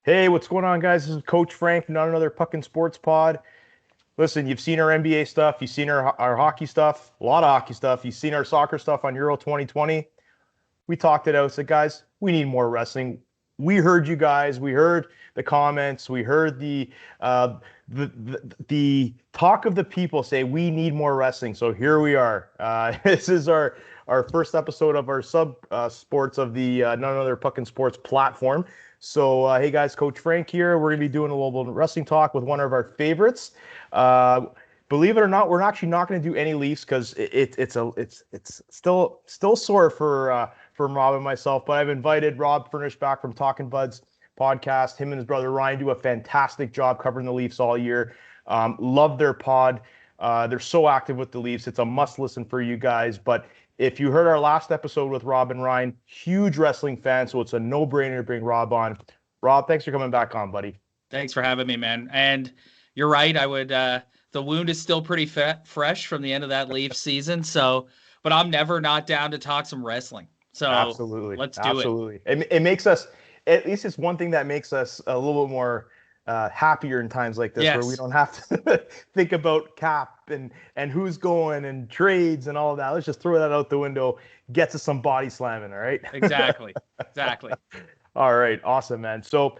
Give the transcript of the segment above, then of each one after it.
Hey, what's going on, guys? This is Coach Frank from Not Another Puckin Sports Pod. Listen, you've seen our NBA stuff, you've seen our hockey stuff, a lot of hockey stuff, you've seen our soccer stuff on Euro 2020. We talked it out. Said, guys, we need more wrestling. We heard you guys. We heard the comments. We heard uh, the talk of the people say we need more wrestling. So here we are. This is our first episode of our sub sports of the None Other Puckin Sports platform. So hey guys, Coach Frank here. We're gonna be doing a little wrestling talk with one of our favorites. Uh, Believe it or not, we're actually not going to do any Leafs because it's still sore for Rob and myself. But I've invited Rob Furnish back from Talking Buds podcast. Him and his brother Ryan do a fantastic job covering the Leafs all year. Love their pod. They're so active with the Leafs. It's a must listen for you guys. But if you heard our last episode with Rob and Ryan, huge wrestling fans, so it's a no-brainer to bring Rob on. Rob, thanks for coming back on, buddy. Thanks for having me, man. And you're right. I would. The wound is still pretty fresh from the end of that Leafs season. So, but I'm never not down to talk some wrestling. So Absolutely, let's do it. It makes us, at least it's one thing that makes us a little bit more happier in times like this, where we don't have to think about cap and who's going and trades and all of that. Let's just throw that out the window, get to some body slamming. All right. Exactly. All right. Awesome, man. So,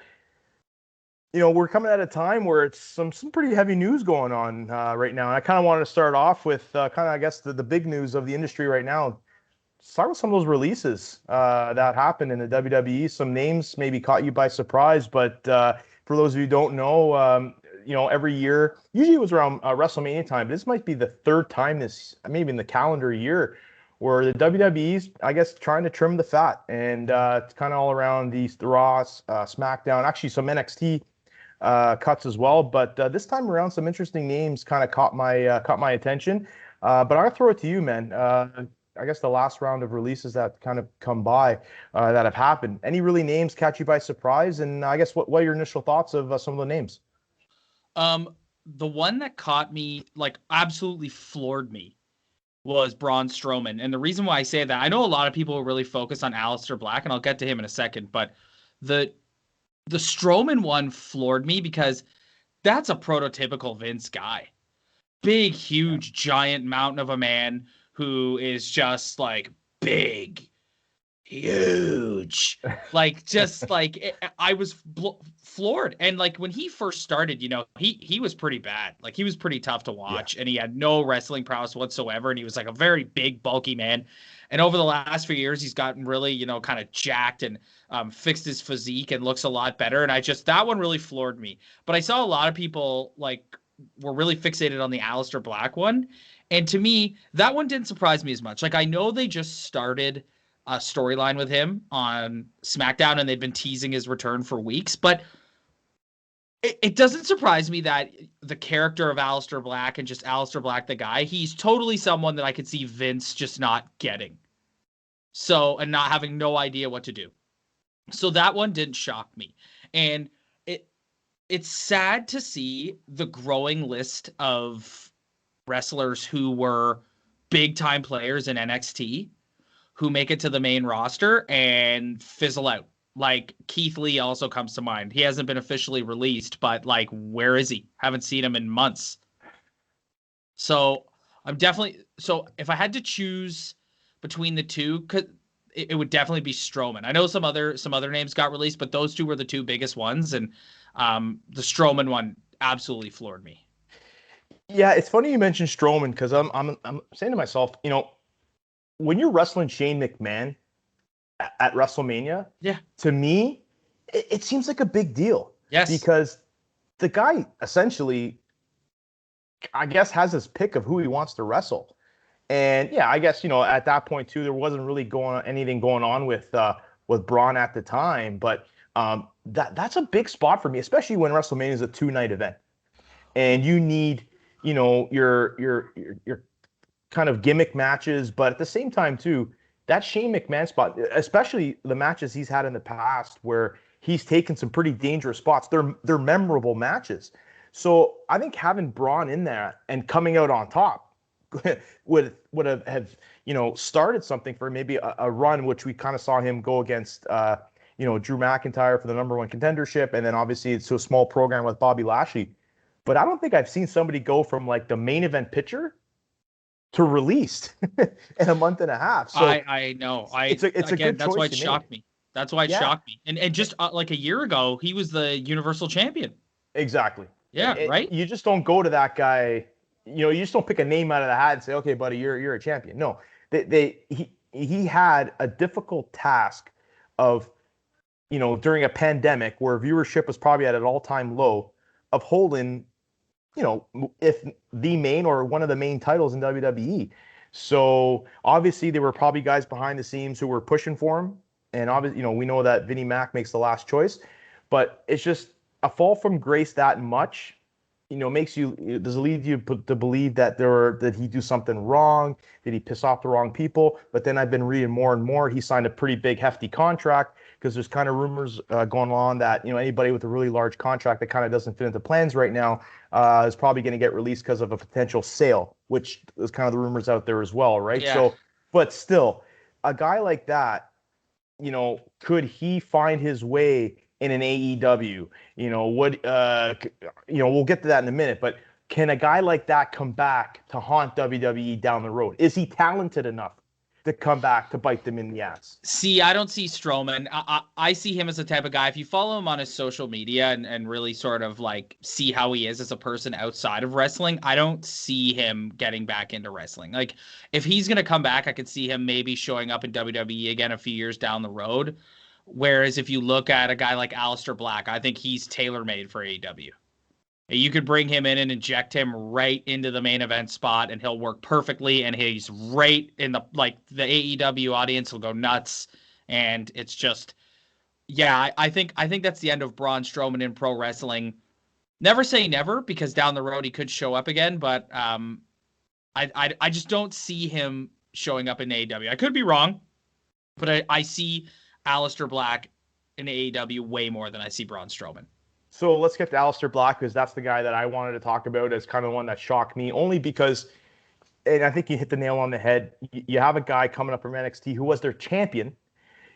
we're coming at a time where it's some pretty heavy news going on right now. And I kind of wanted to start off with I guess, the big news of the industry right now. Start with some of those releases that happened in the WWE. Some names maybe caught you by surprise, but for those of you who don't know, every year, usually it was around WrestleMania time, but this might be the third time maybe in the calendar year, where the WWE's, I guess, trying to trim the fat. And it's kind of all around the Raw, SmackDown, actually some NXT cuts as well. But this time around, some interesting names kind of caught my attention. But I'll throw it to you, man. I guess the last round of releases that kind of come by that have happened. Any really names catch you by surprise? And I guess what are your initial thoughts of some of the names? The one that caught me, like absolutely floored me, was Braun Strowman. And the reason why I say that, I know a lot of people really focus on Aleister Black, and I'll get to him in a second, but the Strowman one floored me because that's a prototypical Vince guy. Big, huge, giant mountain of a man who is just like big, huge, like just like I was floored. And like when he first started, he was pretty bad. Like he was pretty tough to watch, and he had no wrestling prowess whatsoever. And he was like a very big, bulky man. And over the last few years, he's gotten really, kind of jacked and fixed his physique and looks a lot better. And that one really floored me. But I saw a lot of people were really fixated on the Aleister Black one. And to me, that one didn't surprise me as much. Like, I know they just started a storyline with him on SmackDown and they've been teasing his return for weeks, but it doesn't surprise me that the character of Aleister Black and just Aleister Black, the guy, he's totally someone that I could see Vince just not getting. So, and not having no idea what to do. So that one didn't shock me. And it's sad to see the growing list of wrestlers who were big time players in NXT who make it to the main roster and fizzle out. Like Keith Lee also comes to mind. He hasn't been officially released, but like, where is he? Haven't seen him in months. So so if I had to choose between the two, it would definitely be Strowman. I know some other names got released, but those two were the two biggest ones. And the Strowman one absolutely floored me. Yeah, it's funny you mentioned Strowman because I'm saying to myself, when you're wrestling Shane McMahon at WrestleMania, to me, it seems like a big deal. Yes, because the guy essentially, I guess, has his pick of who he wants to wrestle, and I guess at that point too, there wasn't really anything going on with Braun at the time, but that's a big spot for me, especially when WrestleMania is a 2-night event, and you need your kind of gimmick matches, but at the same time too, that Shane McMahon spot, especially the matches he's had in the past where he's taken some pretty dangerous spots, they're memorable matches. So I think having Braun in there and coming out on top would have started something for maybe a run, which we kind of saw him go against Drew McIntyre for the #1 contendership, and then obviously it's a small program with Bobby Lashley. But I don't think I've seen somebody go from like the main event pitcher to released in a month and a half. So I know. it's a good That's why choice it you made. shocked me. That's why it Yeah, shocked me. And just like a year ago, he was the Universal Champion. exactly. Yeah, right? You just don't go to that guy. You just don't pick a name out of the hat and say, "Okay, buddy, you're a champion." No, he had a difficult task of, during a pandemic where viewership was probably at an all-time low, of holding, if the main or one of the main titles in WWE. So obviously there were probably guys behind the scenes who were pushing for him, and obviously, we know that Vinnie Mac makes the last choice, but it's just a fall from grace that much. Does it lead you to believe that did he do something wrong? Did he piss off the wrong people? But then I've been reading more and more. He signed a pretty big, hefty contract, because there's kind of rumors going on that anybody with a really large contract that kind of doesn't fit into plans right now is probably going to get released because of a potential sale, which is kind of the rumors out there as well, right? Yeah. So, but still, a guy like that, could he find his way in an AEW? We'll get to that in a minute, but can a guy like that come back to haunt WWE down the road? Is he talented enough to come back to bite them in the ass? See, I don't see Strowman. I see him as the type of guy, if you follow him on his social media and really sort of like see how he is as a person outside of wrestling, I don't see him getting back into wrestling. Like, if he's going to come back, I could see him maybe showing up in WWE again a few years down the road. Whereas if you look at a guy like Aleister Black, I think he's tailor-made for AEW. You could bring him in and inject him right into the main event spot, and he'll work perfectly. And he's right in the AEW audience will go nuts. And it's just, yeah, I think that's the end of Braun Strowman in pro wrestling. Never say never, because down the road he could show up again. But I just don't see him showing up in AEW. I could be wrong, but I see Aleister Black in AEW way more than I see Braun Strowman. So let's get to Aleister Black, because that's the guy that I wanted to talk about as kind of one that shocked me, only because, and I think you hit the nail on the head, you have a guy coming up from NXT who was their champion,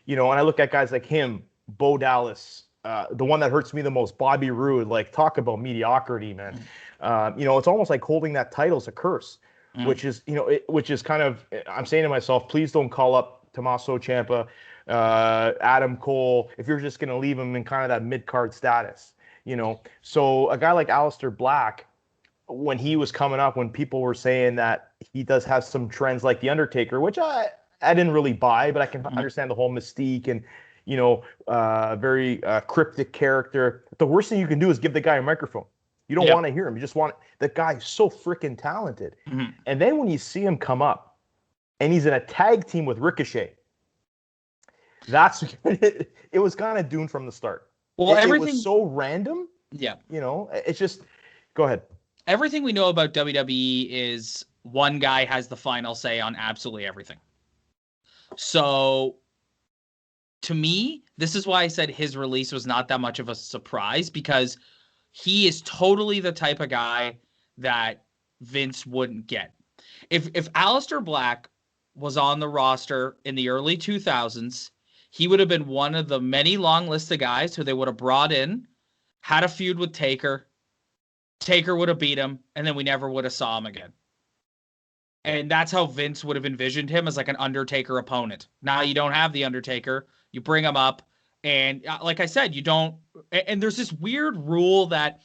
and I look at guys like him, Bo Dallas, the one that hurts me the most, Bobby Roode. Like, talk about mediocrity, man. It's almost like holding that title is a curse, which is kind of, I'm saying to myself, please don't call up Tommaso Ciampa, Adam Cole, if you're just going to leave him in kind of that mid-card status. So a guy like Aleister Black, when he was coming up, when people were saying that he does have some trends like The Undertaker, which I didn't really buy, but I can understand the whole mystique and, very cryptic character. The worst thing you can do is give the guy a microphone. You don't want to hear him. You just want the guy so freaking talented. Mm-hmm. And then when you see him come up and he's in a tag team with Ricochet, it was kind of doomed from the start. Well, everything was so random. Yeah. It's just, go ahead. Everything we know about WWE is one guy has the final say on absolutely everything. So, to me, this is why I said his release was not that much of a surprise, because he is totally the type of guy that Vince wouldn't get. If Aleister Black was on the roster in the early 2000s, he would have been one of the many long lists of guys who they would have brought in, had a feud with Taker. Taker would have beat him, and then we never would have saw him again. And that's how Vince would have envisioned him, as like an Undertaker opponent. Now you don't have the Undertaker. You bring him up, and like I said, you don't. And there's this weird rule that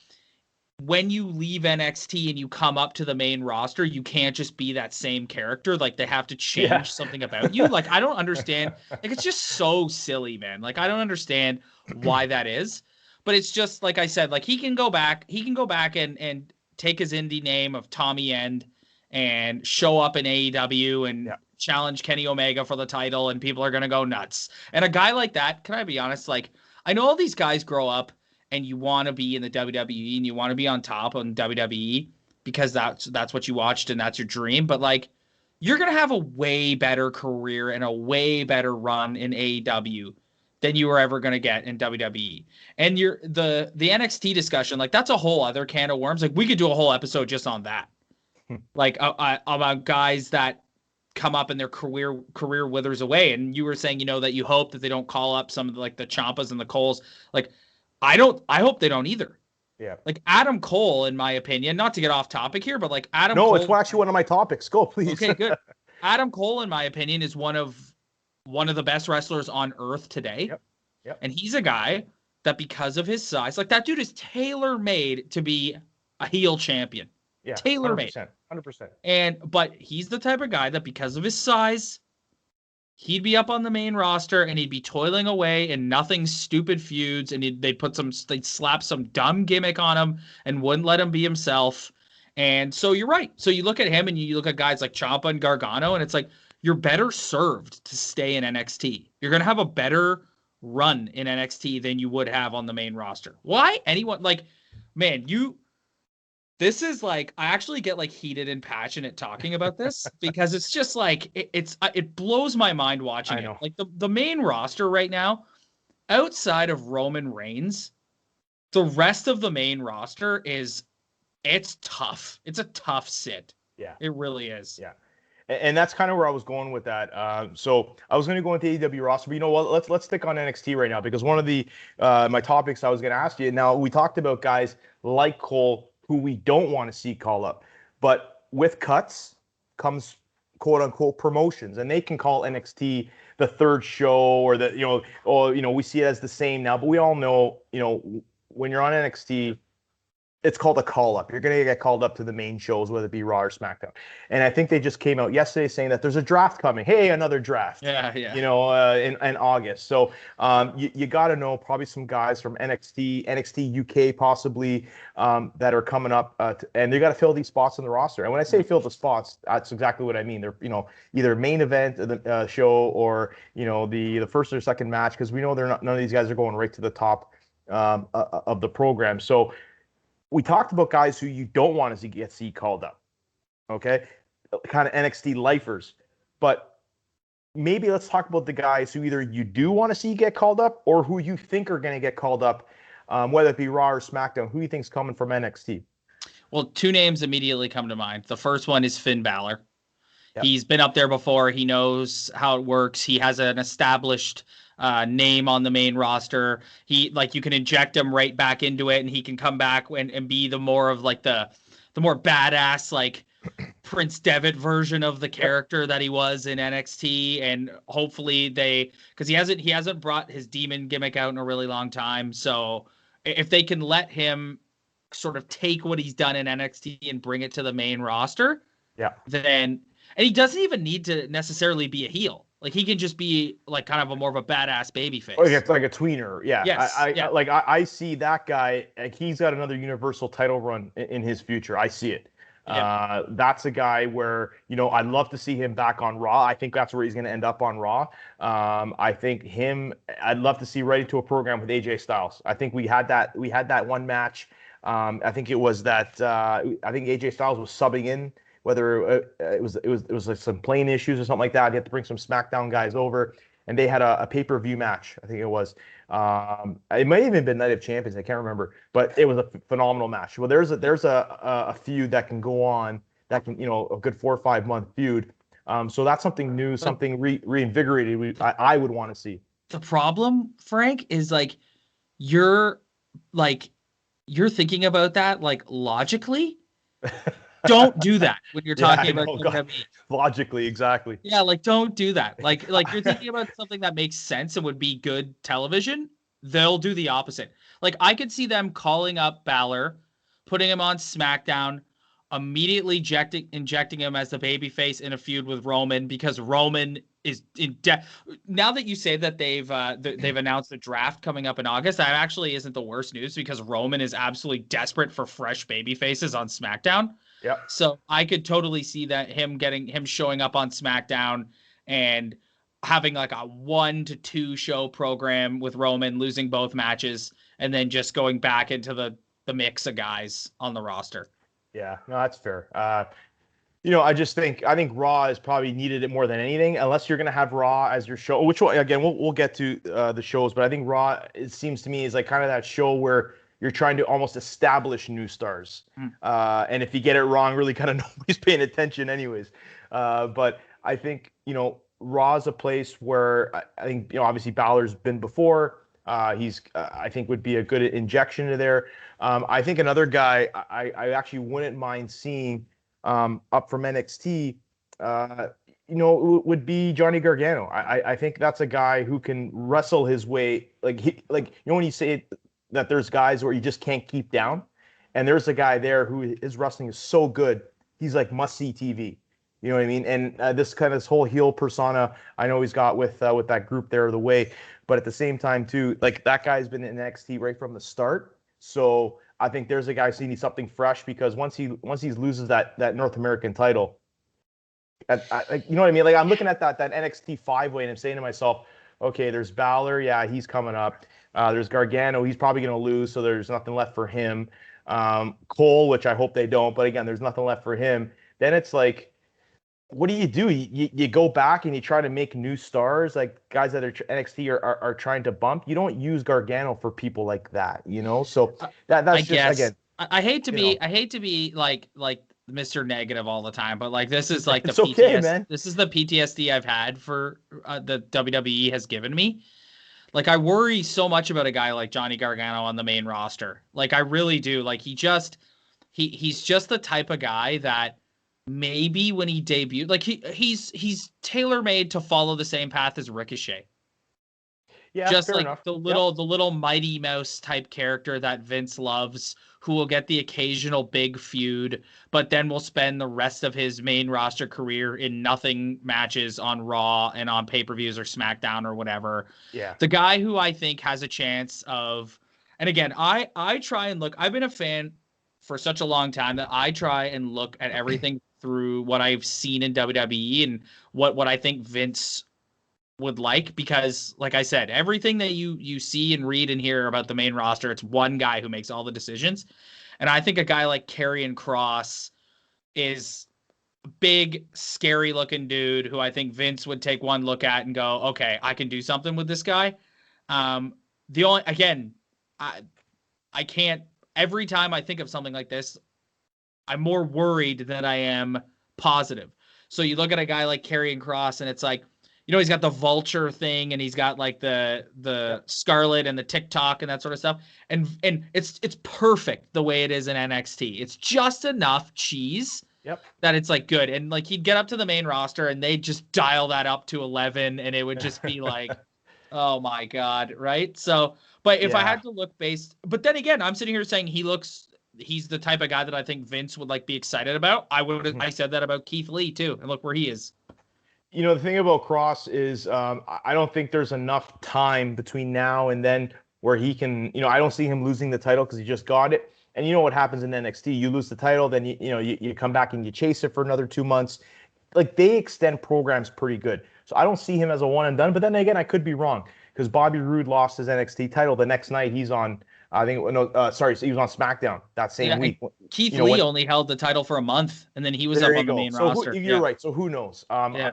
when you leave NXT and you come up to the main roster, you can't just be that same character. Like, they have to change something about you. Like, I don't understand. Like, it's just so silly, man. Like, I don't understand why that is. But it's just, like I said, like, he can go back and take his indie name of Tommy End and show up in AEW and challenge Kenny Omega for the title, and people are going to go nuts. And a guy like that, can I be honest? Like, I know all these guys grow up and you want to be in the WWE and you want to be on top on WWE because that's what you watched and that's your dream. But like, you're going to have a way better career and a way better run in AEW than you were ever going to get in WWE. And the NXT discussion, like, that's a whole other can of worms. Like, we could do a whole episode just on that. Like, about guys that come up and their career withers away. And you were saying, that you hope that they don't call up some of the Ciampas and the Coles. Like, I hope they don't either. Yeah. Like Adam Cole, in my opinion, not to get off topic here, but like Adam No, Cole. it's actually one of my topics. Go, please. Okay, good. Adam Cole, in my opinion, is one of the best wrestlers on earth today. Yep. And he's a guy that, because of his size, like that dude is tailor-made to be a heel champion. Yeah. Tailor-made. 100%. But he's the type of guy that, because of his size, he'd be up on the main roster and he'd be toiling away in nothing stupid feuds, and they'd slap some dumb gimmick on him and wouldn't let him be himself. And so you're right. So you look at him and you look at guys like Ciampa and Gargano, and it's like, you're better served to stay in NXT. You're going to have a better run in NXT than you would have on the main roster. Why? Anyone, like, man, this is like, I actually get like heated and passionate talking about this because it's just like, it blows my mind watching it. Like the main roster right now, outside of Roman Reigns, the rest of the main roster it's tough. It's a tough sit. Yeah. It really is. Yeah. And that's kind of where I was going with that. So I was going to go into AEW roster, but you know what? Let's stick on NXT right now, because one of the my topics I was going to ask you. Now, we talked about guys like Cole who we don't want to see call up, but with cuts comes quote unquote promotions, and they can call NXT the third show, or we see it as the same now, but we all know, when you're on NXT, it's called a call-up. You're going to get called up to the main shows, whether it be Raw or SmackDown. And I think they just came out yesterday saying that there's a draft coming. Hey, another draft. Yeah. In August. So you got to know probably some guys from NXT UK possibly, that are coming up, and they got to fill these spots in the roster. And when I say fill the spots, that's exactly what I mean. They're either main event of the show, or the first or second match, because we know none of these guys are going right to the top of the program. So we talked about guys who you don't want to see called up, okay? Kind of NXT lifers. But maybe let's talk about the guys who either you do want to see get called up, or who you think are going to get called up, whether it be Raw or SmackDown. Who you think's coming from NXT? Well, two names immediately come to mind. The first one is Finn Balor. Yep. He's been up there before. He knows how it works. He has an established name on the main roster. You can inject him right back into it, and he can come back and be the more of like the more badass, like Prince Devitt version of the character that he was in NXT. And hopefully because he hasn't brought his demon gimmick out in a really long time. So if they can let him sort of take what he's done in NXT and bring it to the main roster, then, and he doesn't even need to necessarily be a heel. Like, he can just be like kind of more of a badass babyface. Oh, it's like a tweener. Yeah. Yes. I see that guy. Like, he's got another Universal title run in his future. I see it. Yeah. That's a guy where, I'd love to see him back on Raw. I think that's where he's going to end up on Raw. I'd love to see right into a program with AJ Styles. I think we had that one match. I think it was that, I think AJ Styles was subbing in, whether it was like some plane issues or something like that. He had to bring some SmackDown guys over, and they had a pay-per-view match. I think it was. It might have even been Night of Champions. I can't remember, but it was a phenomenal match. Well, there's a feud that can go on, that can, a good 4 or 5 month feud. So that's something new, something reinvigorated. I would want to see. The problem, Frank, is like you're thinking about that like logically. Don't do that when you're talking about WWE. Logically, exactly. Yeah, like, don't do that. Like you're thinking about something that makes sense and would be good television. They'll do the opposite. Like, I could see them calling up Balor, putting him on SmackDown, immediately injecting him as the babyface in a feud with Roman, because Roman is in debt. Now that you say that they've announced a draft coming up in August, that actually isn't the worst news, because Roman is absolutely desperate for fresh babyfaces on SmackDown. Yeah. So I could totally see that him showing up on SmackDown and having like a 1 to 2 show program with Roman, losing both matches, and then just going back into the mix of guys on the roster. Yeah, no, that's fair. I think Raw is probably needed it more than anything, unless you're going to have Raw as your show, which again, we'll get to the shows, but I think Raw, it seems to me, is like kind of that show where you're trying to almost establish new stars. And if you get it wrong, really kind of nobody's paying attention anyways. But I think, Raw's a place where I think, obviously Balor's been before. He's, I think, would be a good injection to there. I think another guy I actually wouldn't mind seeing up from NXT, would be Johnny Gargano. I think that's a guy who can wrestle his way. When you say that there's guys where you just can't keep down, and there's a guy there who his wrestling is so good, he's like must see TV. You know what I mean? And this whole heel persona, I know he's got with that group there, The Way, but at the same time too, like that guy's been in NXT right from the start. So I think there's a guy who needs something fresh, because once he loses that North American title, you know what I mean? Like I'm looking at that NXT 5-way, and I'm saying to myself, okay, there's Balor, yeah, he's coming up. There's Gargano, he's probably going to lose, so there's nothing left for him. Cole, which I hope they don't, but again, there's nothing left for him. Then it's like, what do? You go back and you try to make new stars, like guys that are NXT are trying to bump. You don't use Gargano for people like that, So that's I just guess, again. I hate to be like Mr. Negative all the time, but like this is like the It's okay, PTSD. man. This is the PTSD I've had for the WWE has given me. Like I worry so much about a guy like Johnny Gargano on the main roster. Like I really do. Like he's just the type of guy that maybe when he debuted, like he's tailor-made to follow the same path as Ricochet. Yeah, Just fair like enough. the little Mighty Mouse type character that Vince loves, who will get the occasional big feud, but then will spend the rest of his main roster career in nothing matches on Raw and on pay-per-views or SmackDown or whatever. Yeah. The guy who I think has a chance of, and again, I try and look, I've been a fan for such a long time that I try and look at everything through what I've seen in WWE and what I think Vince would like, because like I said, everything that you see and read and hear about the main roster, it's one guy who makes all the decisions. And I think a guy like Karrion Kross is a big, scary looking dude who I think Vince would take one look at and go, okay, I can do something with this guy. I can't, every time I think of something like this, I'm more worried than I am positive. So you look at a guy like Karrion Kross and it's like, he's got the vulture thing and he's got like the Scarlet and the TikTok and that sort of stuff. And it's perfect the way it is in NXT. It's just enough cheese that it's like good. And like he'd get up to the main roster and they just dial that up to 11 and it would just be like, oh my God. Right. So, but if I had to look but then again, I'm sitting here saying he's the type of guy that I think Vince would like be excited about. I said that about Keith Lee too. And look where he is. The thing about Kross is I don't think there's enough time between now and then where he can, I don't see him losing the title because he just got it. And you know what happens in NXT? You lose the title, then you come back and you chase it for another 2 months. Like they extend programs pretty good. So I don't see him as a one and done. But then again, I could be wrong, because Bobby Roode lost his NXT title. The next night he's on, so he was on SmackDown that same week. Keith Lee only held the title for a month, and then he was up on the main roster. You're right. So who knows? I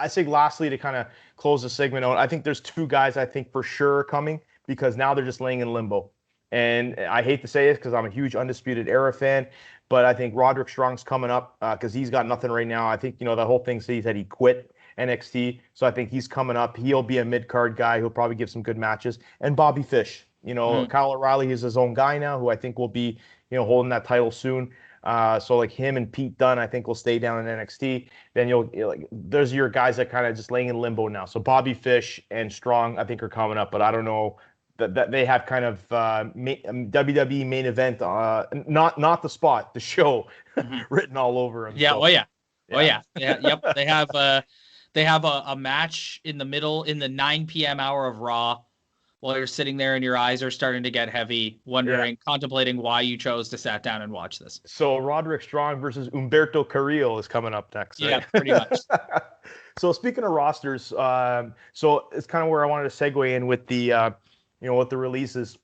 think lastly, to kind of close the segment out, I think there's two guys I think for sure are coming, because now they're just laying in limbo. And I hate to say it because I'm a huge Undisputed Era fan, but I think Roderick Strong's coming up because he's got nothing right now. I think, the whole thing says that he quit NXT. So I think he's coming up. He'll be a mid-card guy. He'll probably give some good matches. And Bobby Fish. Kyle O'Reilly is his own guy now, who I think will be, holding that title soon. So like him and Pete Dunne, I think will stay down in NXT. Then those are your guys that kind of just laying in limbo now. So Bobby Fish and Strong, I think, are coming up, but I don't know that they have kind of WWE main event, not the spot, the show written all over them. Yeah. So, Yep. They have a match in the middle in the 9 p.m. hour of Raw, while you're sitting there and your eyes are starting to get heavy, contemplating why you chose to sat down and watch this. So Roderick Strong versus Humberto Carrillo is coming up next. Right? Yeah, pretty much. So speaking of rosters, so it's kind of where I wanted to segue in with the, with the releases.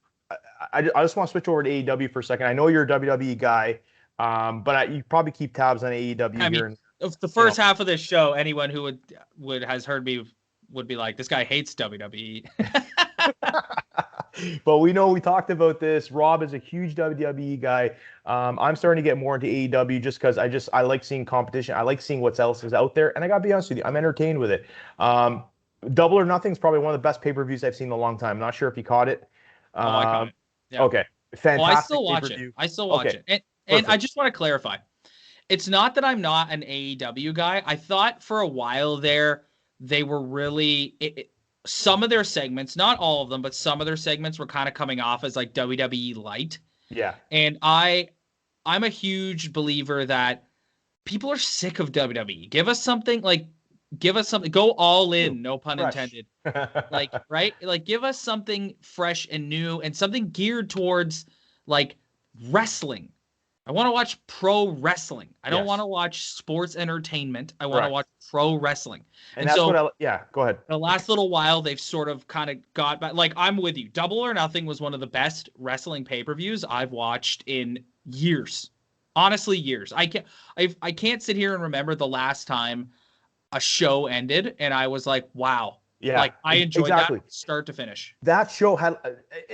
I just want to switch over to AEW for a second. I know you're a WWE guy, but you probably keep tabs on AEW here. If the first half of this show, anyone who has heard me would be like, this guy hates WWE. But we know we talked about this. Rob is a huge WWE guy. I'm starting to get more into AEW just because I like seeing competition. I like seeing what else is out there, and I gotta be honest with you, I'm entertained with it. Double or Nothing is probably one of the best pay-per-views I've seen in a long time. Not sure if you caught it. Oh, I caught Um, it. Yeah. okay, Oh, I fantastic still watch it. pay-per-view. I still watch Okay, it. And I perfect. just want to clarify. It's not that I'm not an AEW guy. I thought for a while there they were really some of their segments, not all of them, but some of their segments were kind of coming off as like WWE light. Yeah, And I'm a huge believer that people are sick of WWE. Give us something, go all new, in, no pun fresh. intended. Like, right? Like give us something fresh and new and something geared towards like wrestling. I want to watch pro wrestling. I don't want Yes, to watch sports entertainment. I want to watch correct. pro wrestling. And And that's so yeah, go ahead. the last little while, they've sort of kind of got back. Like, I'm with you. Double or Nothing was one of the best wrestling pay-per-views I've watched in years. Honestly, years. I can't sit here and remember the last time a show ended and I was like, wow. Yeah, Like, I enjoyed that exactly. start to finish. That show had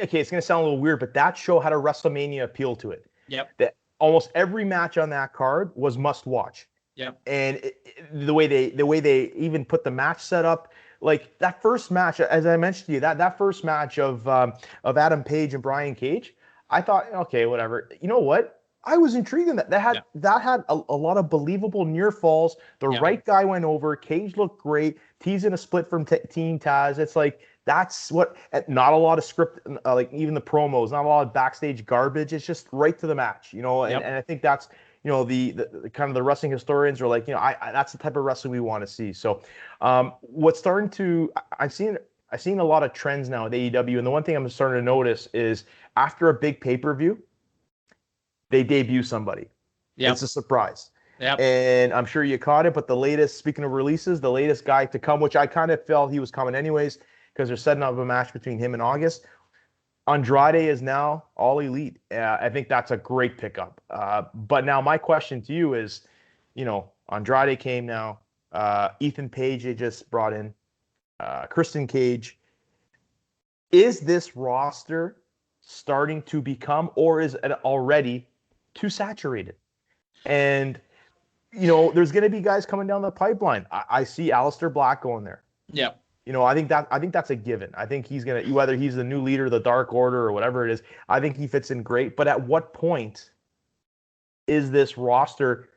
okay, it's gonna sound a little weird, but that show had a WrestleMania appeal to it. Yep. That almost every match on that card was must watch. Yep. And the way they even put the match set up, like that first match, as I mentioned to you, that first match of Adam Page and Brian Cage, I thought, okay, whatever. You know what? I was intrigued in that. Yeah. That had a lot of believable near falls. The Yeah. right guy went over. Cage looked great. T's in a split from Team Taz. It's like that's what. Not a lot of script, like even the promos. Not a lot of backstage garbage. It's just right to the match, you know. Yep. And I think that's the kind of the wrestling historians are like, I that's the type of wrestling we want to see. So, what's starting to I've seen a lot of trends now at AEW, and the one thing I'm starting to notice is after a big pay-per-view, they debut somebody. Yep. It's a surprise. Yep. And I'm sure you caught it, but speaking of releases, the latest guy to come, which I kind of felt he was coming anyways, because they're setting up a match between him and August. Andrade is now all elite. I think that's a great pickup. But now my question to you is, Andrade came now. Ethan Page they just brought in. Kristen Cage. Is this roster starting to become, or is it already too saturated? And there's going to be guys coming down the pipeline. I see Aleister Black going there. Yeah. I think that's a given. I think he's gonna, whether he's the new leader of the Dark Order or whatever it is, I think he fits in great. But at what point is this roster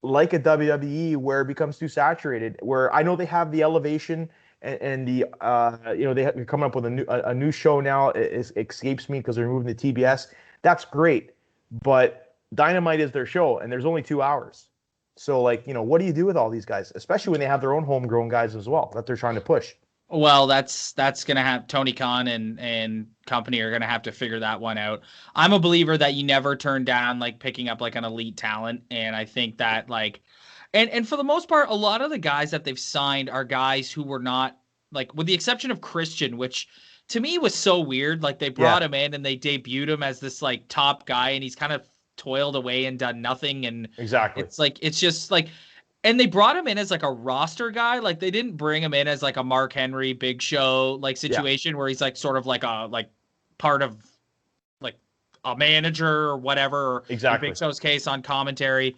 like a WWE where it becomes too saturated? Where I know they have the Elevation and the they're coming up with a new show now. It escapes me because they're moving to TBS. That's great, but Dynamite is their show, and there's only 2 hours. So, what do you do with all these guys, especially when they have their own homegrown guys as well that they're trying to push? Well, that's gonna have Tony Khan and company are gonna have to figure that one out. I'm a believer that you never turn down like picking up like an elite talent, and I think that and for the most part, a lot of the guys that they've signed are guys who were not like, with the exception of Christian, which to me was so weird. Like they brought him in and they debuted him as this like top guy, and he's kind of toiled away and done nothing. And exactly, it's just like. And they brought him in as like a roster guy. Like they didn't bring him in as like a Mark Henry Big Show like situation where he's like sort of like a part of like a manager or whatever. Exactly. In Big Show's case on commentary.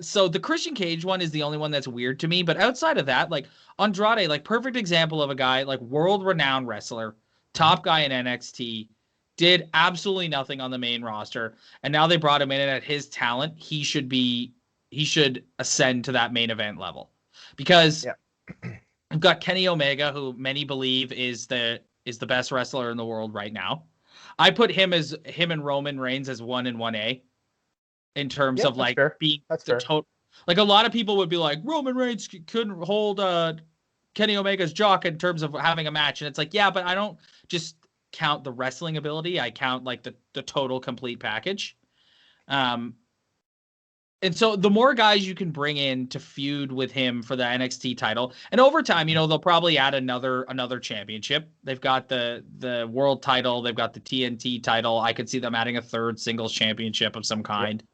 So the Christian Cage one is the only one that's weird to me. But outside of that, like Andrade, like perfect example of a guy like world renowned wrestler, top guy in NXT, did absolutely nothing on the main roster, and now they brought him in, and at his talent, he should ascend to that main event level, because we've got Kenny Omega, who many believe is the best wrestler in the world right now. I put him and Roman Reigns as 1 and 1A in terms of like fair. being that's the total. Like a lot of people would be like, Roman Reigns couldn't hold Kenny Omega's jock in terms of having a match, and it's like, yeah, but I don't just count the wrestling ability. I count like the total complete package. And so the more guys you can bring in to feud with him for the NXT title, and over time, they'll probably add another championship. They've got the world title, they've got the TNT title. I could see them adding a third singles championship of some kind. Yep.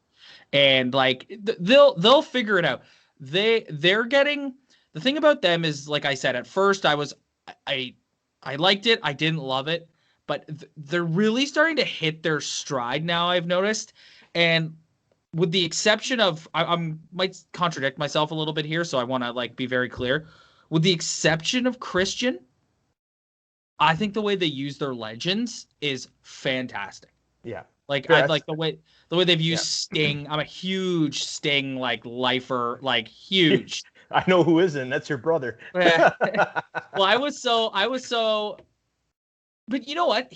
And like they'll figure it out. They're getting, the thing about them is, like I said, at first I liked it, I didn't love it, but they're really starting to hit their stride now, I've noticed. And with the exception of, I might contradict myself a little bit here, so I want to like be very clear. With the exception of Christian, I think the way they use their legends is fantastic. Yeah. Like Yeah, I like the way they've used yeah. Sting. I'm a huge Sting like lifer, like huge. I know who isn't. That's your brother. Well, I was so, but you know what?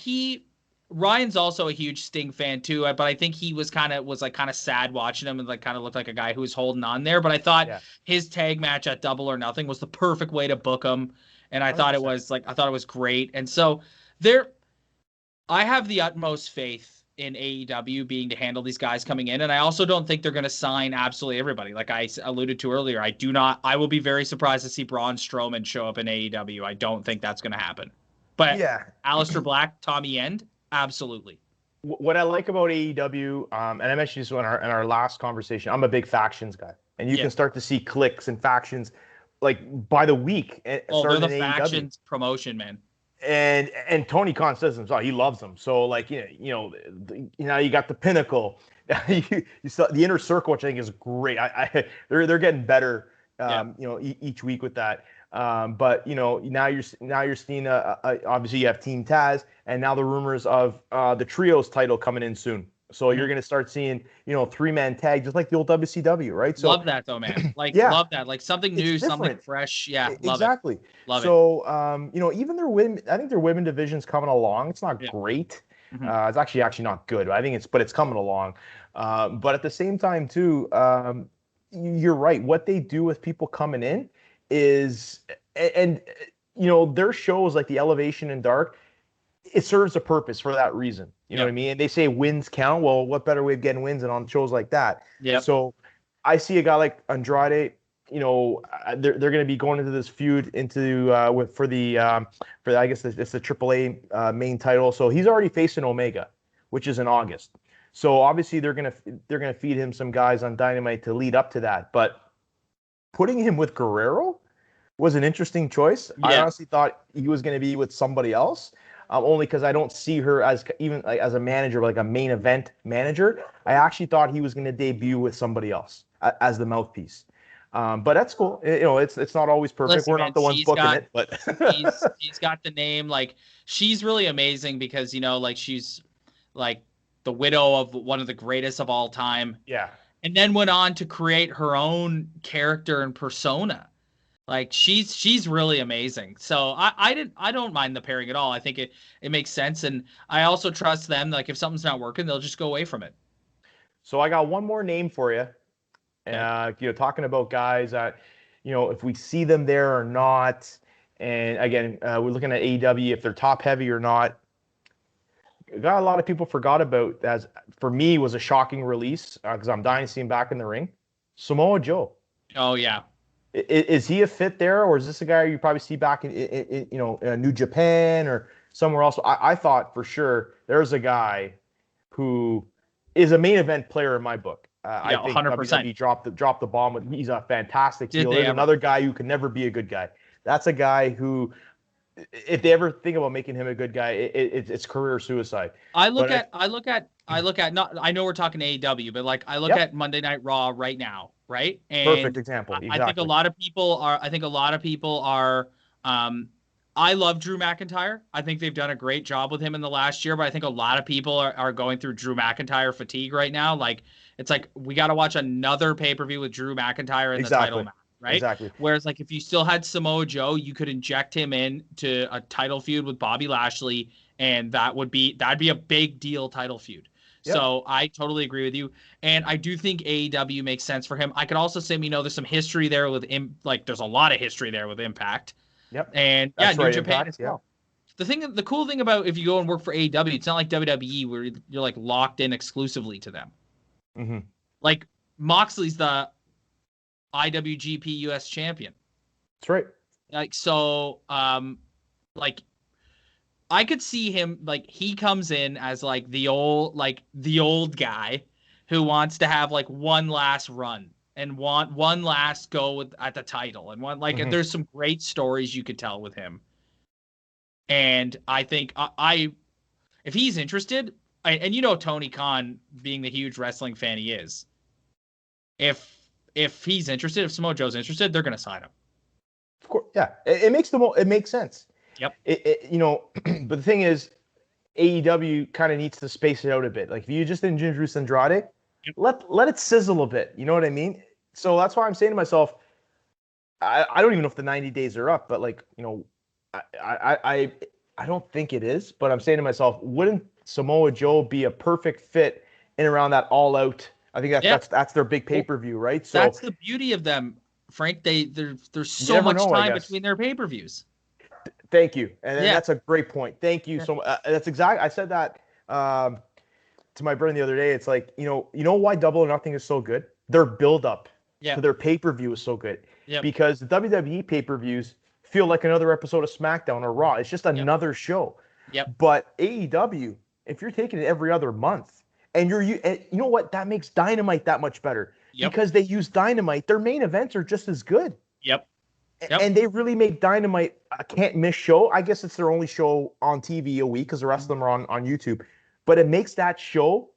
Ryan's also a huge Sting fan too, but I think he was kind of sad watching him and like kind of looked like a guy who was holding on there. But I thought his tag match at Double or Nothing was the perfect way to book him, and I 100%. thought it was great. And so I have the utmost faith in AEW being to handle these guys coming in, and I also don't think they're going to sign absolutely everybody. Like I alluded to earlier, I will be very surprised to see Braun Strowman show up in AEW. I don't think that's going to happen. But Aleister Black, Tommy End, absolutely. What I like about AEW, and I mentioned this in our last conversation, I'm a big factions guy, and you can start to see cliques and factions like by the week. Oh, they're the factions promotion, man. And Tony Khan says himself, he loves them. So like you got the Pinnacle, you saw the Inner Circle, which I think is great. They're getting better, each week with that. But now you're seeing obviously you have Team Taz, and now the rumors of the Trios title coming in soon. So you're going to start seeing, 3-man tag, just like the old WCW, right? So love that though, man. Like, love that. Like something new, something fresh. Yeah, love exactly. It. Love so, even their women, I think their women division's coming along. It's not great. Mm-hmm. It's actually not good. I think it's coming along. But at the same time, too, you're right. What they do with people coming in is, and their shows like the Elevation and Dark, it serves a purpose for that reason. You know what I mean? And they say wins count. Well, what better way of getting wins than on shows like that? Yeah. So I see a guy like Andrade, they're going to be going into this feud for I guess it's the AAA main title. So he's already facing Omega, which is in August. So obviously they're going to feed him some guys on Dynamite to lead up to that. But putting him with Guerrero was an interesting choice. Yeah. I honestly thought he was going to be with somebody else. Only because I don't see her as even like as a manager, like a main event manager. I actually thought he was going to debut with somebody else as the mouthpiece. But that's cool. It's not always perfect. Listen, we're not the ones booking it, but he's got the name. Like she's really amazing because like she's like the widow of one of the greatest of all time. Yeah. And then went on to create her own character and persona. Like she's really amazing. So I don't mind the pairing at all. I think it makes sense, and I also trust them. Like if something's not working, they'll just go away from it. So I got one more name for you. Talking about guys that, if we see them there or not. And again, we're looking at AEW if they're top heavy or not. Got a lot of people forgot about as for me was a shocking release because I'm dying to see him back in the ring. Samoa Joe. Oh yeah. Is he a fit there, or is this a guy you probably see back in New Japan or somewhere else? I thought for sure there's a guy who is a main event player in my book. I think 100%. He dropped the bomb. He's a fantastic heel. There's another guy who can never be a good guy. That's a guy who, if they ever think about making him a good guy, it's career suicide. I look at not. I know we're talking AEW, but like I look at Monday Night Raw right now. Right. And perfect example. Exactly. I think a lot of people are. I love Drew McIntyre. I think they've done a great job with him in the last year, but I think a lot of people are going through Drew McIntyre fatigue right now. Like it's like we got to watch another pay-per-view with Drew McIntyre in the title match, right? Exactly. Whereas like if you still had Samoa Joe, you could inject him into a title feud with Bobby Lashley, and that'd be a big deal title feud. Yep. So I totally agree with you. And I do think AEW makes sense for him. I could also say, there's some history there with there's a lot of history there with Impact. Yep. And New Japan as well. The cool thing about if you go and work for AEW, it's not like WWE where you're like locked in exclusively to them. Mm-hmm. Like Moxley's the IWGP US champion. That's right. Like, so, I could see him like he comes in as like the old guy who wants to have like one last run and want one last go at the title and there's some great stories you could tell with him. And I think if he's interested, and you know Tony Khan being the huge wrestling fan he is, if he's interested, if Samoa Joe's interested, they're gonna sign him. Of course, yeah, it makes sense. Yep. But the thing is, AEW kind of needs to space it out a bit. Like if you just introduce Andrade, let it sizzle a bit. You know what I mean? So that's why I'm saying to myself, I don't even know if the 90 days are up, but like, I don't think it is. But I'm saying to myself, wouldn't Samoa Joe be a perfect fit in around that All Out? I think that's their big pay-per-view, right? So that's the beauty of them, Frank. There's so much time between their pay-per-views. Thank you, and that's a great point. Thank you so much. That's exactly. I said that to my brother the other day. It's like you know why Double or Nothing is so good? Their build-up to their pay-per-view is so good. Yep. Because the WWE pay-per-views feel like another episode of SmackDown or Raw. It's just another show. Yep. But AEW, if you're taking it every other month, and you know what, that makes Dynamite that much better. Yep. Because they use Dynamite. Their main events are just as good. Yep. And they really make Dynamite a can't-miss show. I guess it's their only show on TV a week because the rest of them are on YouTube. But it makes that show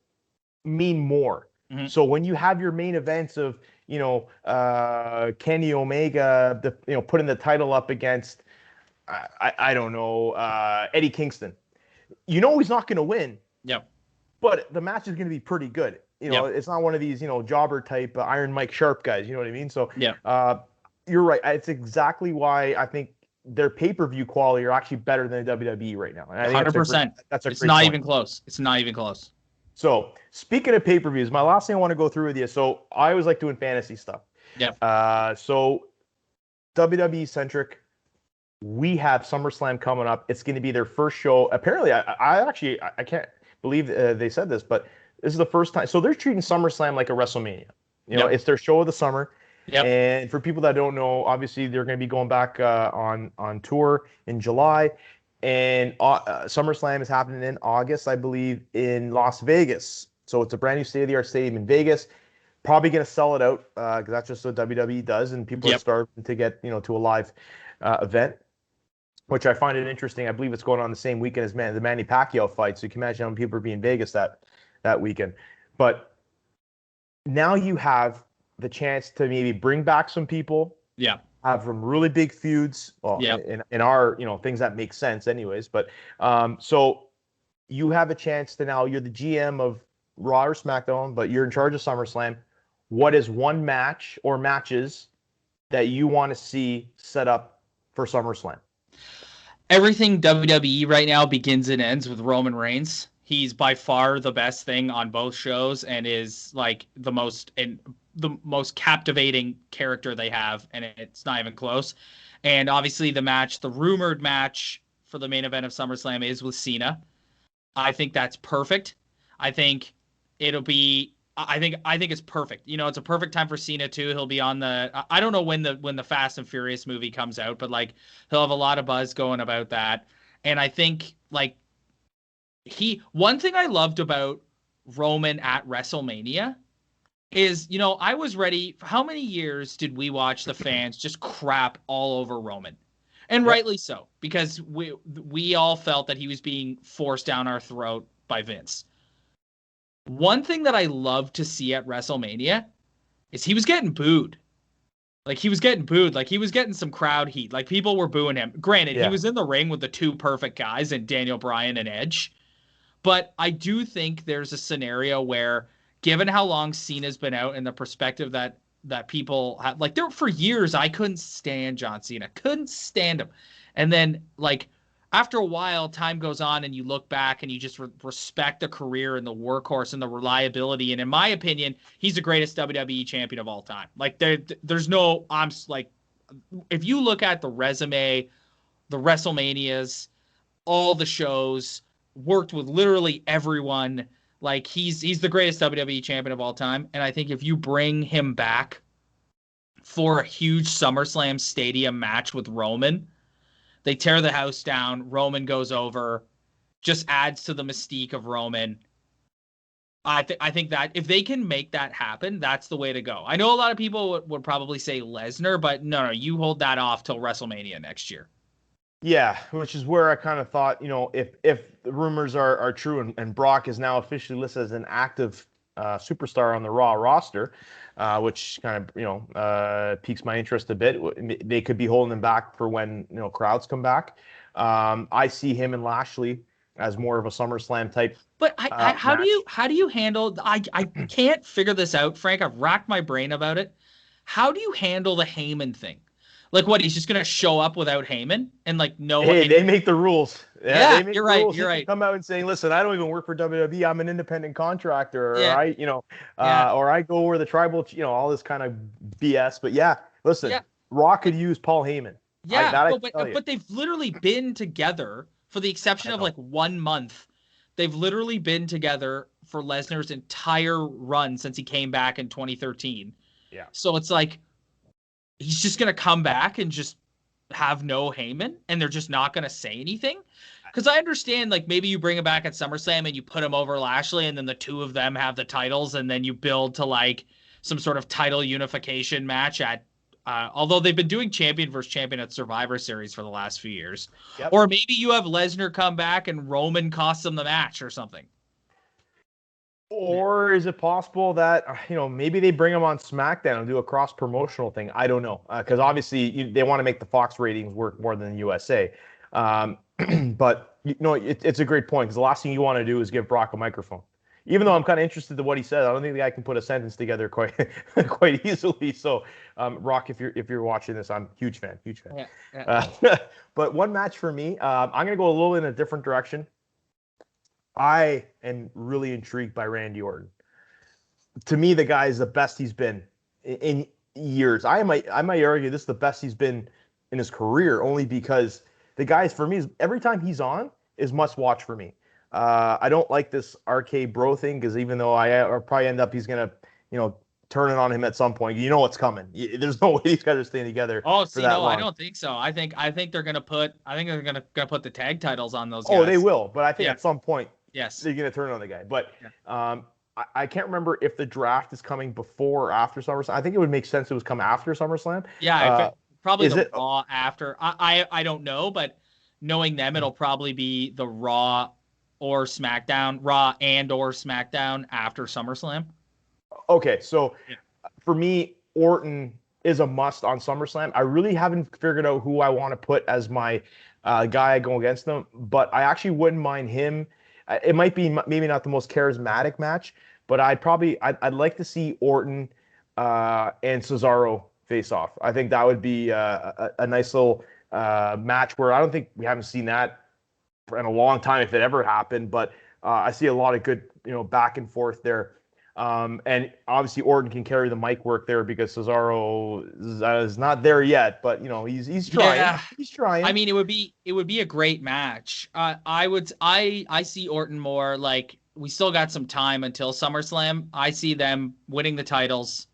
mean more. Mm-hmm. So when you have your main events of, Kenny Omega, putting the title up against, I don't know, Eddie Kingston, he's not going to win. Yep. But the match is going to be pretty good. It's not one of these, jobber type Iron Mike Sharp guys. You know what I mean? So you're right. It's exactly why I think their pay-per-view quality are actually better than the WWE right now. And I think 100%. It's not even close. It's not even close. So speaking of pay-per-views, my last thing I want to go through with you. So I always like doing fantasy stuff. Yeah. So WWE centric, we have SummerSlam coming up. It's going to be their first show. Apparently, I can't believe they said this, but this is the first time. So they're treating SummerSlam like a WrestleMania. It's their show of the summer. Yep. And for people that don't know, obviously they're going to be going back on tour in July, and SummerSlam is happening in August, I believe, in Las Vegas. So it's a brand new state-of-the-art stadium in Vegas. Probably going to sell it out because that's just what WWE does, and people are starving to get to a live event, which I find it interesting. I believe it's going on the same weekend as the Manny Pacquiao fight, so you can imagine how many people are being in Vegas that weekend. But now you have the chance to maybe bring back some people. Yeah. Have some really big feuds. Well, in our, things that make sense anyways. But so you have a chance to now, you're the GM of Raw or SmackDown, but you're in charge of SummerSlam. What is one match or matches that you want to see set up for SummerSlam? Everything WWE right now begins and ends with Roman Reigns. He's by far the best thing on both shows and is like the most captivating character they have, and it's not even close. And obviously the rumored match for the main event of SummerSlam is with Cena. I think that's perfect. I think it's perfect. It's a perfect time for Cena too. He'll be on I don't know when the Fast and Furious movie comes out, but like he'll have a lot of buzz going about that. And I think like one thing I loved about Roman at WrestleMania is, I was ready. How many years did we watch the fans just crap all over Roman? And rightly so, because we all felt that he was being forced down our throat by Vince. One thing that I loved to see at WrestleMania is he was getting booed. Like he was getting some crowd heat. Like people were booing him. Granted, he was in the ring with the two perfect guys and Daniel Bryan and Edge. But I do think there's a scenario where, given how long Cena's been out and the perspective that people have, like for years, I couldn't stand John Cena, couldn't stand him. And then like after a while, time goes on and you look back and you just respect the career and the workhorse and the reliability. And in my opinion, he's the greatest WWE champion of all time. Like there's no, if you look at the resume, the WrestleManias, all the shows, worked with literally everyone. Like he's the greatest WWE champion of all time. And I think if you bring him back for a huge SummerSlam stadium match with Roman, they tear the house down. Roman goes over, just adds to the mystique of Roman. I think that if they can make that happen, that's the way to go. I know a lot of people would probably say Lesnar, but no, you hold that off till WrestleMania next year. Yeah, which is where I kind of thought, if the rumors are true and Brock is now officially listed as an active superstar on the Raw roster, which kind of piques my interest a bit. They could be holding him back for when crowds come back. I see him and Lashley as more of a SummerSlam type But match. how do you handle? I can't figure this out, Frank. I've racked my brain about it. How do you handle the Heyman thing? Like, what, he's just gonna show up without Heyman and like no? Hey, they make the rules. Yeah, Yeah, they make you're the right. rules. You're He can right. come out and say, "Listen, I don't even work for WWE. I'm an independent contractor, or Yeah, yeah, or I go where the tribal, all this kind of BS." But yeah, listen, yeah, Raw could use Paul Heyman. yeah. I No, can tell you. but they've literally been together for the exception I of know. like 1 month. They've literally been together for Lesnar's entire run since he came back in 2013. Yeah. So it's like he's just gonna come back and just have no Heyman, and they're just not gonna say anything. Because I understand, like maybe you bring him back at SummerSlam and you put him over Lashley, and then the two of them have the titles, and then you build to like some sort of title unification match at. Although they've been doing champion versus champion at Survivor Series for the last few years, Yep. or maybe you have Lesnar come back and Roman costs them the match or something. Or is it possible that maybe they bring him on SmackDown and do a cross promotional thing? I don't know, because obviously they want to make the Fox ratings work more than the USA. Um, but it's a great point because the last thing you want to do is give Brock a microphone. Even though I'm kind of interested in what he said, I don't think the guy can put a sentence together quite quite easily. So, Brock, if you're watching this, I'm a huge fan, huge fan. Yeah, yeah. But one match for me, I'm gonna go a little in a different direction. I am really intrigued by Randy Orton. To me, the guy is the best he's been in years. I might argue this is the best he's been in his career, only because the guys for me every time he's on is must watch for me. I don't like this arcade bro thing because even though I'll probably end up he's gonna turn it on him at some point. You know what's coming. There's no way these guys are staying together Oh, for see, that no, I long. don't think so. I think they're gonna put. I think they're gonna put the tag titles on those Oh, they guys. will, but I think Yeah. at some point Yes. they're going to turn on the guy. But Yeah. I can't remember if the draft is coming before or after SummerSlam. I think it would make sense it was come after SummerSlam. Yeah. Uh, Probably is the it? Raw after. I don't know, but knowing them, it'll probably be the Raw or SmackDown, Raw and or SmackDown after SummerSlam. Okay, so Yeah. for me, Orton is a must on SummerSlam. I really haven't figured out who I want to put as my guy going against them, but I actually wouldn't mind him. It might be maybe not the most charismatic match, but I'd like to see Orton and Cesaro face off. I think that would be a nice little match where I don't think we haven't seen that in a long time if it ever happened, but I see a lot of good back and forth there. And obviously Orton can carry the mic work there because Cesaro is not there yet, but he's trying. Yeah. He's trying. I mean, it would be a great match. I see Orton more like we still got some time until SummerSlam. I see them winning the titles,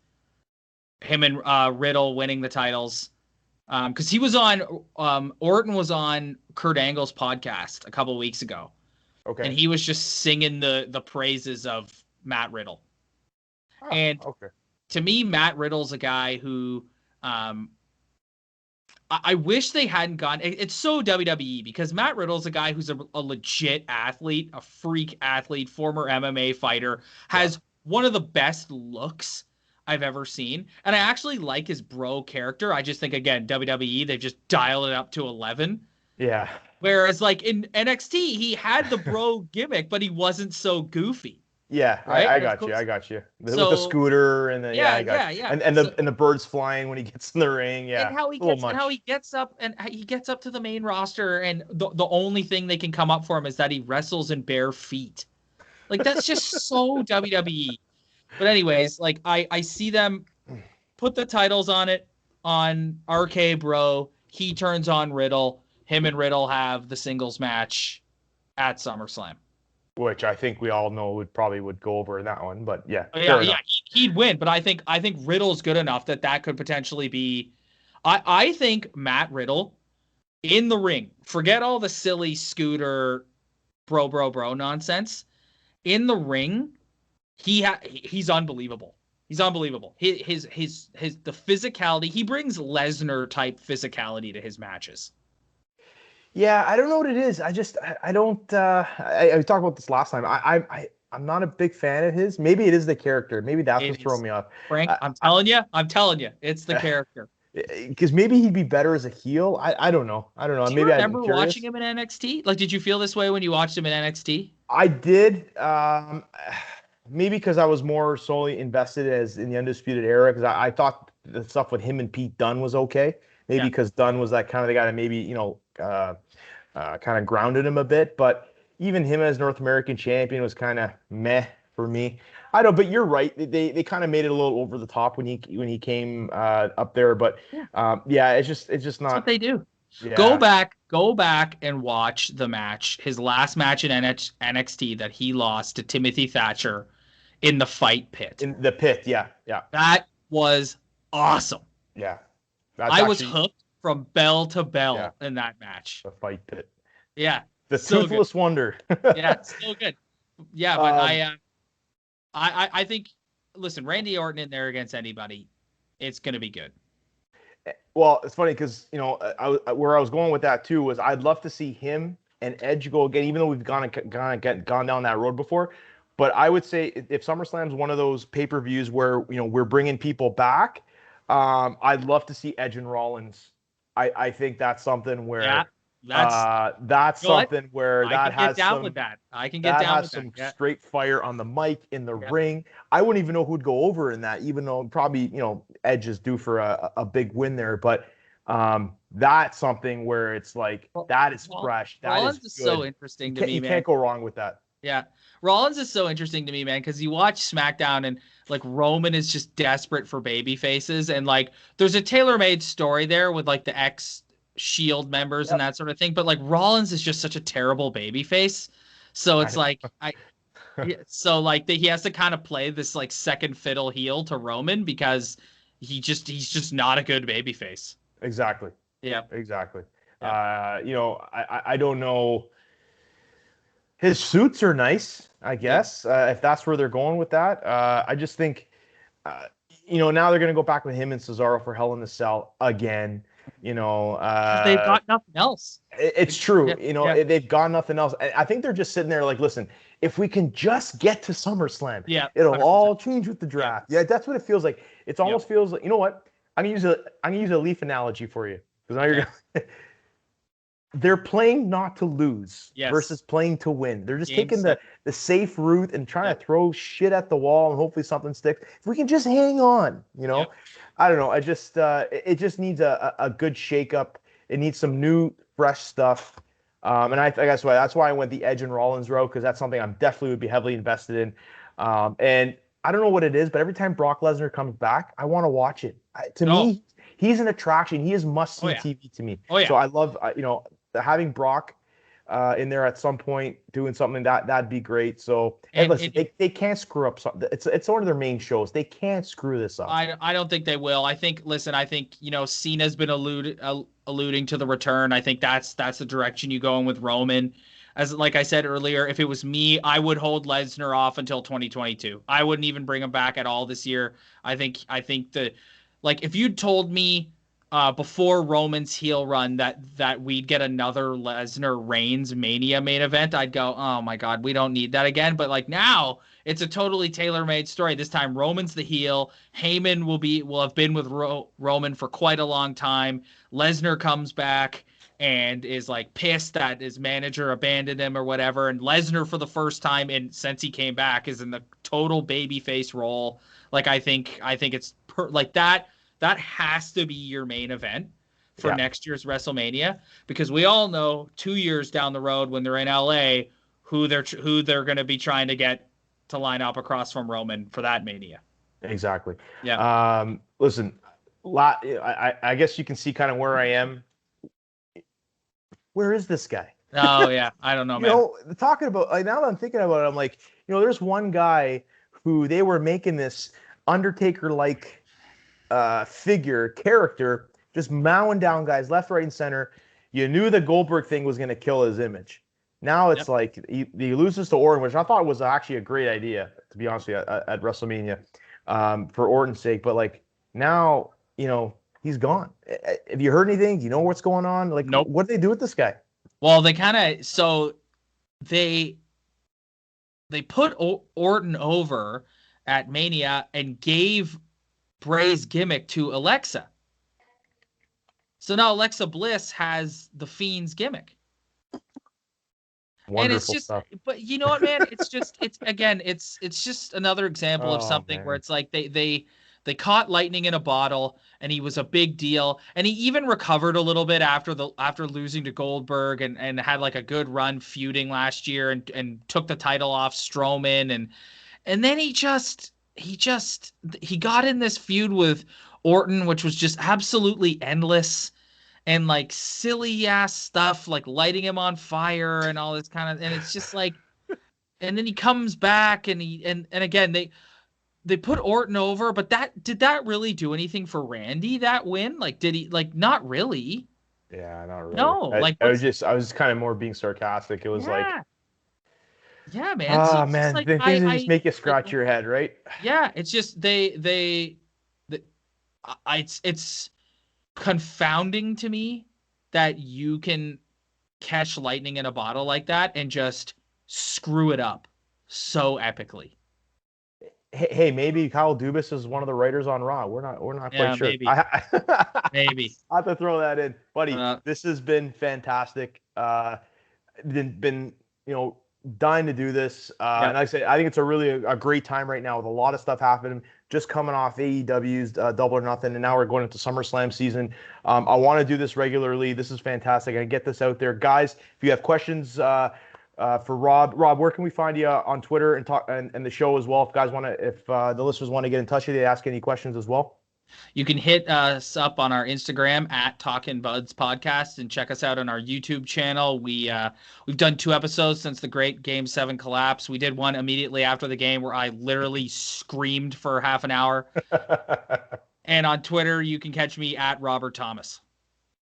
him and Riddle winning the titles. Because he was on Orton was on Kurt Angle's podcast a couple of weeks ago, and Okay. he was just singing the praises of Matt Riddle. Ah, And okay. to me, Matt Riddle's a guy who I wish they hadn't gone. It's so WWE because Matt Riddle's a guy who's a legit athlete, a freak athlete, former MMA fighter, Yeah. has one of the best looks I've ever seen. And I actually like his bro character. I just think, again, WWE, they've just dialed it up to 11. Yeah. Whereas, like in NXT, he had the bro gimmick, but he wasn't so goofy, Yeah, right? I Of got you. course. I got you. With the So, scooter and the yeah, yeah, I got yeah, you. yeah. And the birds flying when he gets in the ring. And Yeah, how a little much. he gets up and he gets up to the main roster and the only thing they can come up for him is that he wrestles in bare feet. Like that's just so WWE. But anyways, like I see them put the titles on it on RK Bro. He turns on Riddle. Him and Riddle have the singles match at SummerSlam. Which I think we all know would go over in that one. But yeah, Oh, yeah, fair yeah, enough. he'd win, but I think Riddle's good enough that could potentially be. I think Matt Riddle in the ring. Forget all the silly scooter bro nonsense. In the ring, he's unbelievable. He's unbelievable. His the physicality. He brings Lesnar type physicality to his matches. Yeah, I don't know what it is. I don't. I talked about this last time. I'm not a big fan of his. Maybe it is the character. Maybe that's what's It throwing is, me off. Frank. I'm telling you, it's the character. Because maybe he'd be better as a heel. I don't know. I don't know. Do you Maybe I'm remember watching curious. him in NXT? Like, did you feel this way when you watched him in NXT? I did. Maybe because I was more solely invested as in the Undisputed Era because I thought the stuff with him and Pete Dunne was okay. Maybe Yeah. because Dunne was that kind of the guy that maybe kind of grounded him a bit. But even him as North American champion was kind of meh for me. I don't. But you're right. They kind of made it a little over the top when he came up there. But Yeah. yeah, it's just That's what not. they do. Yeah, Go back and watch the match, his last match in NXT that he lost to Timothy Thatcher in the fight pit. in the pit. Yeah, yeah, That was awesome. yeah. That's I was actually hooked from bell to yeah. bell in that match. The fight pit. Yeah, The so good. toothless wonder. Yeah, so good. Yeah, but um, I think, listen, Randy Orton in there against anybody, it's gonna be good. well, it's funny because where I was going with that too was I'd love to see him and Edge go again, even though we've gone down that road before. But I would say if SummerSlam's one of those pay-per-views where we're bringing people back, I'd love to see Edge and Rollins. I think that's something Yeah, where that's that's you know what? something where I that can get has down with some that. I can get that down has with that. some Yeah, straight fire on the mic in the yeah. ring. I wouldn't even know who'd go over in that, even though probably Edge is due for a big win there. But that's something where it's like Well, that is well, fresh, that is Rollins is so good. interesting to me, You man. can't go wrong with that. Yeah. Rollins is so interesting to me, man, because you watch SmackDown and like Roman is just desperate for baby faces. And like there's a tailor-made story there with like the ex Shield members and Yep. that sort of thing. But like Rollins is just such a terrible baby face. So it's like so like he has to kind of play this like second fiddle heel to Roman because he's just not a good baby face. Exactly. Yeah. Exactly. Yeah. I don't know. His suits are nice, I Yeah. guess, if that's where they're going with that. I just think, uh, now they're going to go back with him and Cesaro for Hell in the Cell again. Because they've got nothing else. It's true. Yeah. Yeah. They've got nothing else. I think they're just sitting there like, listen, if we can just get to SummerSlam, Yeah. it'll 100%. all change with the Yeah. draft. Yeah, that's what it feels like. It almost feels like, you know what? I'm gonna use a Leaf analogy for you because now you're gonna. They're playing not to lose versus playing to win. They're just taking the safe route and trying to throw shit at the wall and hopefully something sticks. If we can just hang on, I don't know. It just needs a good shakeup. It needs some new, fresh stuff. And I guess that's why I went the Edge and Rollins route because that's something I'm definitely would be heavily invested in. And I don't know what it is, but every time Brock Lesnar comes back, I want to watch it. To me, he's an attraction. He is must-see TV to me. Oh, yeah. So I love, having Brock in there at some point doing something that'd be great. So and listen, they can't screw up something. It's one of their main shows. They can't screw this up. I don't think they will. I think Cena's been alluding to the return. I think that's the direction you go in with Roman. As like I said earlier, if it was me, I would hold Lesnar off until 2022. I wouldn't even bring him back at all this year. I think like if you'd told me before Roman's heel run that we'd get another Lesnar Reigns Mania main event, I'd go, oh my God, we don't need that again. But like now, it's a totally tailor-made story. This time, Roman's the heel. Heyman will have been with Roman for quite a long time. Lesnar comes back and is like pissed that his manager abandoned him or whatever. And Lesnar, for the first time since he came back, is in the total babyface role. Like I think it's like that. That has to be your main event for next year's WrestleMania because we all know 2 years down the road when they're in LA who they're going to be trying to get to line up across from Roman for that Mania. Exactly. Yeah. Listen, I guess you can see kind of where I am. Where is this guy? Oh yeah, I don't know, man. Talking about like now that I'm thinking about it, I'm like, there's one guy who they were making this Undertaker-like character, just mowing down guys left, right, and center. You knew the Goldberg thing was going to kill his image. Now it's like he loses to Orton, which I thought was actually a great idea, to be honest with you, at WrestleMania, for Orton's sake. But like now, he's gone. Have you heard anything? Do you know what's going on? Like, Nope. What did they do with this guy? Well, they put Orton over at Mania and gave Bray's gimmick to Alexa. So now Alexa Bliss has the Fiend's gimmick. And it's Wonderful just, stuff. but you know what, man? It's just another example of Oh something where man. it's like they caught lightning in a bottle, and he was a big deal, and he even recovered a little bit after losing to Goldberg, and had like a good run feuding last year, and took the title off Strowman, and then he got in this feud with Orton, which was just absolutely endless and like silly ass stuff, like lighting him on fire and all this kind of, and it's just like, and then he comes back, and and again they put Orton over, but did that really do anything for Randy, that win? Like, did he, like, not really? Yeah, not really. No, like, I was kind of more being sarcastic. It was like, yeah, yeah, man. So ah it's just man, like, the things that just make you like, scratch your head, right? yeah, it's just the, it's confounding to me that you can catch lightning in a bottle like that and just screw it up so epically. Hey, maybe Kyle Dubas is one of the writers on Raw. We're not quite Yeah, sure. maybe, maybe. I have to throw that in, buddy. Uh, This has been fantastic. Been dying to do this. yeah, And like I said, I think it's a great time right now with a lot of stuff happening. Just coming off AEW's Double or Nothing, and now we're going into SummerSlam season. I want to do this regularly. This is fantastic. I get this out there, guys. If you have questions for Rob, where can we find you on Twitter and talk and the show as well? If guys want to, if the listeners want to get in touch with you, ask any questions as well. you can hit us up on our Instagram at Talkin' Buds Podcast, and check us out on our YouTube channel. We've done 2 episodes since the great Game 7 collapse. We did one immediately after the game where I literally screamed for half an hour. And on Twitter, you can catch me at Robert Thomas.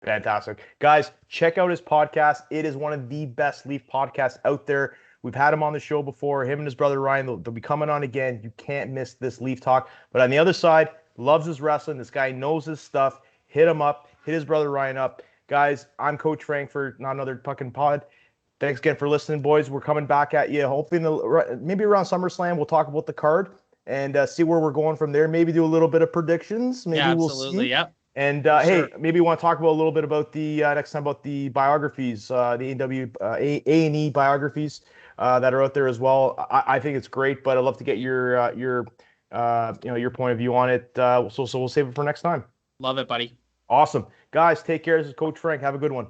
Fantastic. Guys, check out his podcast. It is one of the best Leaf podcasts out there. We've had him on the show before. Him and his brother Ryan, they'll be coming on again. You can't miss this Leaf talk. But on the other side, loves his wrestling. This guy knows his stuff. Hit him up. Hit his brother Ryan up. Guys, I'm Coach Frank for Not Another Puckin Pod. Thanks again for listening, boys. We're coming back at you. Hopefully, maybe around SummerSlam, we'll talk about the card and see where we're going from there. Maybe do a little bit of predictions. Maybe Yeah, we'll absolutely. see. Yep. And Sure. hey, maybe you want to talk about a little bit about the next time about the biographies, the A&E biographies that are out there as well. I think it's great, but I'd love to get your your point of view on it. So we'll save it for next time. Love it, buddy. Awesome, guys. Take care. This is Coach Frank. Have a good one.